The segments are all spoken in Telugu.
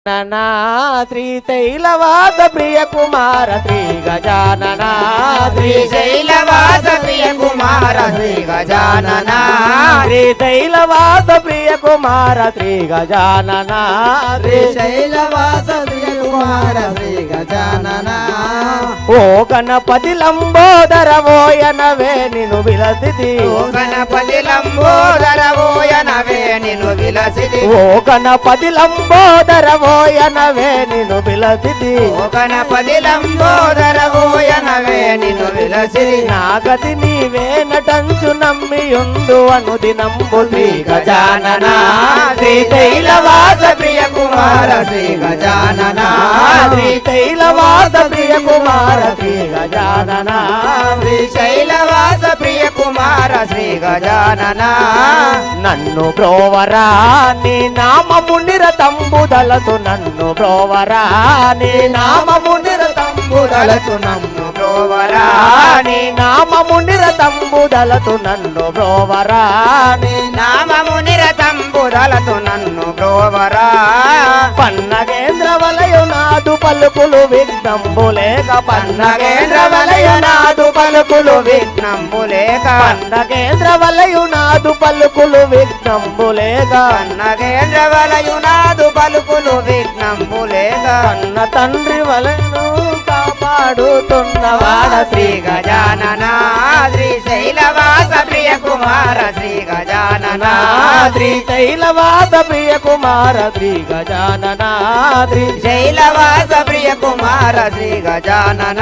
ననా శ్రీశైలవాస ప్రియ కుమార శ్రీ గజానన శ్రీశైలవాస ప్రియ కుమార శ్రీ గజానన శ్రీశైలవాస ప్రియ కుమార శ్రీ గజానన శ్రీశైలవాస ప్రియ కుమార శ్రీ గజానన ఓ గణపతి లంబోదర ఓయనవే నిను విలసితి ఓ గణపతి లంబోదర ఓయనవే నిను విలసితి ఓ గణపతి లంబోదర ఓయనవే నిను విలసితి ఓ గణపతి లంబోదర ఓయనవే నిను విలసితి నాగతి నీవే నటంచు నమ్మియుందు అనుదినంబు శ్రీ గజానన శ్రీశైలవాస ప్రియ కుమార శ్రీ గజానన శ్రీశైలవాస ప్రియ కుమార శ్రీ గజానన శ్రీశైలవాస ప్రియ కుమార శ్రీ గజానన నన్ను బ్రోవరా నీ నామము నిరతంబుదలసు నన్ను బ్రోవరా నీ నామము బుదలచు నన్ను బ్రోవరా నీ నామము నిరతంబుదలసు నన్ను బ్రోవరా నీ నామము నిరతంబుదలతు నన్ను బ్రోవరా పన్నగేంద్ర వలయు నాదు పలుకులు విఘ్నంబులేక పన్నగేంద్ర వలయ నాదు పలుకులు విఘ్నంబులేక పన్నగేంద్ర వలయు నాదు పలుకులు విఘ్నంబులేక పన్నగేంద్ర వలయు నాదు పలుకులు విఘ్నంబులేక కన్న తండ్రి వలెను కాపాడుతున్నవాడ శ్రీ గజానన శ్రీశైలవాస ప్రియ కుమార శ్రీ గజానన శ్రీశైలవాస ప్రియ కుమార శ్రీ గజానన శ్రీశైలవాస ప్రియ కుమార శ్రీ గజానన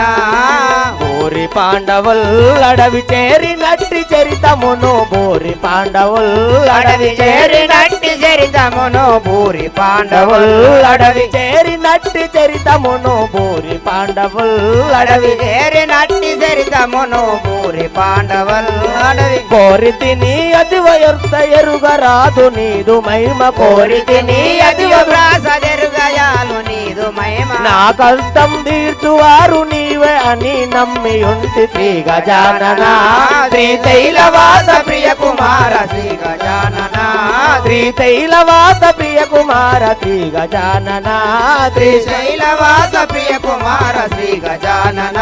బోరి పాండవుల్ అడవి చేరినట్టి చరితమును బోరి పాండవుల్ అడవి చేరినట్టి చరితమును భూరి పాండవుల్ అడవి చేరినట్టి చరితమును బోరి పాండవుల్ అడవి చేరినట్టి చరితమును భూరి పాండవుల్ అడవి కోరి తిని అది వయర్త ఎరుగరాదు నీదు మహిమ కోరి నీ అదివ వ్రాస జరుగయాలు నీదు మహిమ నా కష్టం తీర్చువారు నీవే అని నమ్మి ఉంటి శ్రీ గజానన శ్రీశైలవాస ప్రియ కుమార శ్రీ గజానన శ్రీశైలవాస ప్రియ కుమార శ్రీ గజానన శ్రీశైలవాస ప్రియ కుమార శ్రీ గజానన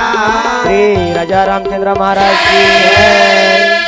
శ్రీ రాజా రామచంద్ర మహారాజ్ की जय।